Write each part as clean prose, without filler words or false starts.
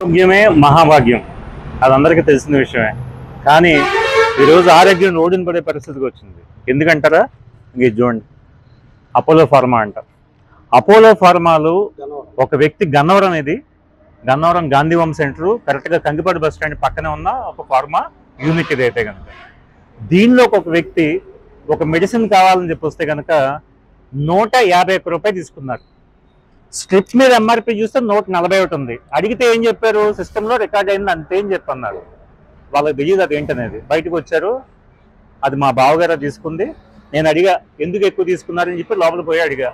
ఆరోగ్యమే మహాభాగ్యం, అది అందరికీ తెలిసిన విషయమే. కానీ ఈరోజు ఆరోగ్యం రోడ్డున పడే పరిస్థితికి వచ్చింది. ఎందుకంటారా? ఇది చూడండి, అపోలో ఫార్మా అంట. అపోలో ఫార్మాలు ఒక వ్యక్తి గన్నవరం, ఇది గన్నవరం గాంధీ హోమ్ సెంటర్, కరెక్ట్గా కంకిపాడు బస్ స్టాండ్ పక్కనే ఉన్న ఒక ఫార్మా యూనిట్ ఇది. అయితే కనుక దీనిలో ఒక వ్యక్తి ఒక మెడిసిన్ కావాలని చెప్పి వస్తే కనుక 151 రూపాయలు తీసుకున్నారు. స్ట్రిప్ మీద ఎంఆర్పి చూస్తే 141 ఉంది. అడిగితే ఏం చెప్పారు? సిస్టంలో రికార్డ్ అయింది అంతే అని చెప్పన్నారు. వాళ్ళకి తెలియదు అది ఏంటనేది. బయటకు వచ్చారు, అది మా బావగారు తీసుకుంది. నేను అడిగా ఎందుకు ఎక్కువ తీసుకున్నారని చెప్పి లోపల పోయి అడిగా.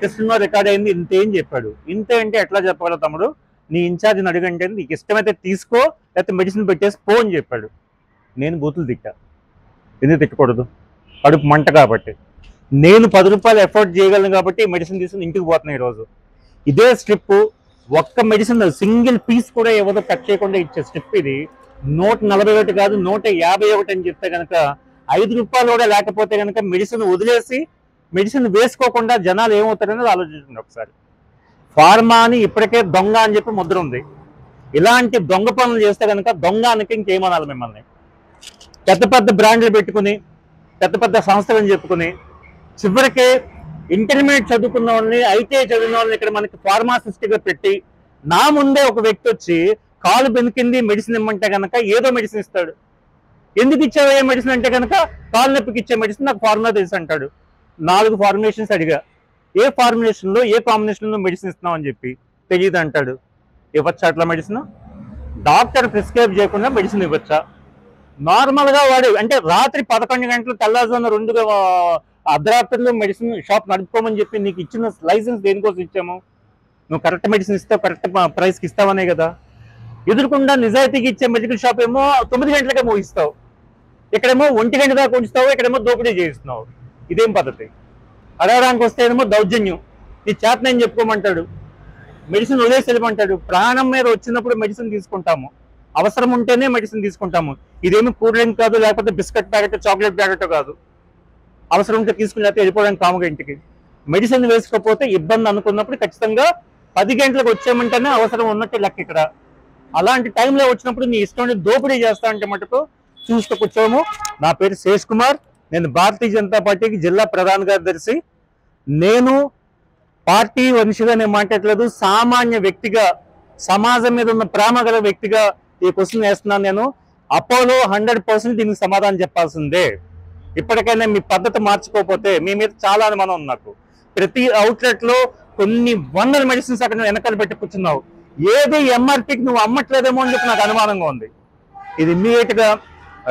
సిస్టంలో రికార్డ్ అయింది ఇంతే అని చెప్పాడు. ఇంతే అంటే ఎట్లా చెప్పగల తమ్ముడు, నీ ఇన్ఛార్జ్ని అడిగంటే నీకు ఇష్టమైతే తీసుకో, లేకపోతే మెడిసిన్ పెట్టేసి పో అని చెప్పాడు. నేను బూతులు తిట్టా. ఎందుకు తిట్టకూడదు? కడుపు మంట కాబట్టి. నేను 10 రూపాయలు ఎఫోర్డ్ చేయగలను కాబట్టి మెడిసిన్ తీసుకుని ఇంటికి పోతున్నాను ఈరోజు. ఇదే స్ట్రిప్ ఒక్క మెడిసిన్ సింగిల్ పీస్ కూడా ఏదో కట్ చేయకుండా ఇచ్చే స్ట్రిప్ ఇది 141 కాదు 151 అని చెప్తే కనుక 5 రూపాయలు కూడా లేకపోతే కనుక మెడిసిన్ వదిలేసి మెడిసిన్ వేసుకోకుండా జనాలు ఏమవుతారనేది ఆలోచించండి ఒకసారి. ఫార్మాని ఇప్పటికే దొంగ అని చెప్పి ముద్ర ఉంది. ఇలాంటి దొంగ పనులు చేస్తే కనుక దొంగకి ఇంకేమనాలి మిమ్మల్ని? పెద్ద పెద్ద బ్రాండ్లు పెట్టుకుని పెద్ద పెద్ద సంస్థలను చెప్పుకుని చివరికి ఇంటర్మీడియట్ చదువుకున్న వాళ్ళని, ఐటీఐ చదివిన వాళ్ళని ఇక్కడ మనకి ఫార్మాసిస్ట్గా పెట్టి నా ముందే ఒక వ్యక్తి వచ్చి కాలు బెనికింది మెడిసిన్ ఇమ్మంటే కనుక ఏదో మెడిసిన్ ఇస్తాడు. ఎందుకు ఇచ్చావు ఏ మెడిసిన్ అంటే కనుక కాలు నొప్పికి ఇచ్చే మెడిసిన్ నాకు ఫార్ములా తెలుసు అంటాడు. 4 ఫార్ములేషన్స్ అడిగా, ఏ ఫార్ములేషన్లో ఏ కాంబినేషన్లో మెడిసిన్ ఇస్తున్నావు అని చెప్పి తెలియదు అంటాడు. ఇవ్వచ్చా అట్లా మెడిసిన్? డాక్టర్ ప్రిస్క్రైబ్ చేయకుండా మెడిసిన్ ఇవ్వచ్చా? నార్మల్గా వాడు అంటే రాత్రి 11 గంటలు తెల్లారుజామున 2 అర్ధరాత్రులు మెడిసిన్ షాప్ నడుపుకోమని చెప్పి నీకు ఇచ్చిన లైసెన్స్ దేనికోసం ఇచ్చాము? నువ్వు కరెక్ట్ మెడిసిన్ ఇస్తావు, కరెక్ట్ ప్రైస్కి ఇస్తావనే కదా. ఎదురుకుండా నిజాయితీకి ఇచ్చే మెడికల్ షాప్ ఏమో 9 గంటలకే మోగిస్తావు, ఇక్కడేమో 1 గంట దాకా ఉంచుతావు, ఇక్కడేమో దోపిడీ చేయిస్తున్నావు. ఇదేం పద్ధతి? అడగడానికి వస్తే ఏమో దౌర్జన్యం. నీ చేతనని చెప్పుకోమంటాడు, మెడిసిన్ వదిలేసి వెళ్ళమంటాడు. ప్రాణం మీద వచ్చినప్పుడు మెడిసిన్ తీసుకుంటాము, అవసరం ఉంటేనే మెడిసిన్ తీసుకుంటాము. ఇదేమి కూల్ డ్రింక్ కాదు, లేకపోతే బిస్కెట్ ప్యాకెట్ చాక్లెట్ ప్యాకెట్ కాదు. అవసరం ఉంటే తీసుకుని లేకపోతే వెళ్ళిపోవడానికి కాముగా ఇంటికి. మెడిసిన్ వేసుకోకపోతే ఇబ్బంది అనుకున్నప్పుడు ఖచ్చితంగా 10 గంటలకు వచ్చేయమంటేనే అవసరం ఉన్నట్టు లెక్క ఇక్కడ. అలాంటి టైంలో వచ్చినప్పుడు నీ ఇష్టం దోపిడీ చేస్తా అంటే మటుకు చూస్తూ కూర్చోము. నా పేరు శేష్ కుమార్, నేను భారతీయ జనతా పార్టీకి జిల్లా ప్రధాన కార్యదర్శి. నేను పార్టీ మనిషిగా నేను మాట్లాడలేదు, సామాన్య వ్యక్తిగా, సమాజం మీద ఉన్న ప్రేమ గల వ్యక్తిగా ఈ క్వశ్చన్ వేస్తున్నాను. నేను అపోలో 100% దీనికి సమాధానం చెప్పాల్సిందే. ఇప్పటికైనా మీ పద్ధతి మార్చుకోకపోతే మీ మీద చాలా అనుమానం ఉంది నాకు. ప్రతి అవుట్లెట్ లో కొన్ని వందల మెడిసిన్స్ అక్కడ వెనకాల పెట్టి కూర్చున్నావు. ఏది ఎంఆర్పీకి నువ్వు అమ్మట్లేదేమో అని చెప్పి నాకు అనుమానంగా ఉంది. ఇది ఇమ్మీడియట్ గా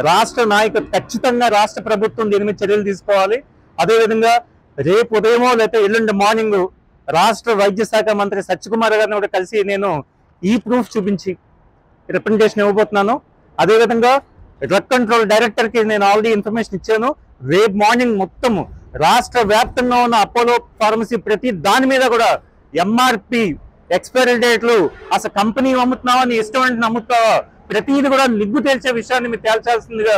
రాష్ట్ర నాయకులు, ఖచ్చితంగా రాష్ట్ర ప్రభుత్వం దీని మీద చర్యలు తీసుకోవాలి. అదేవిధంగా రేపు ఉదయమో లేకపోతే ఎల్లుండి మార్నింగ్ రాష్ట్ర వైద్య శాఖ మంత్రి సత్యకుమార్ గారిని కూడా కలిసి నేను ఈ ప్రూఫ్ చూపించి రిప్రజెంటేషన్ ఇవ్వబోతున్నాను. అదేవిధంగా డ్రగ్ కంట్రోల్ డైరెక్టర్ కి నేను ఆల్రెడీ ఇన్ఫర్మేషన్ ఇచ్చాను. రేపు మార్నింగ్ మొత్తం రాష్ట్ర వ్యాప్తంగా ఉన్న అపోలో ఫార్మసీ ప్రతి దాని మీద కూడా ఎంఆర్పి, ఎక్స్పైరీ డేట్లు, అసలు కంపెనీ అమ్ముతున్నావా, నీ ఇష్టం అంటే నమ్ముతావా, ప్రతిదీ కూడా నిగ్గు తేల్చే విషయాన్ని మీరు తేల్చాల్సిందిగా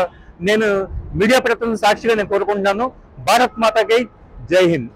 నేను మీడియా ప్రతినిధి సాక్షిగా నేను కోరుకుంటున్నాను. భారత్ మాతాకి జై హింద్.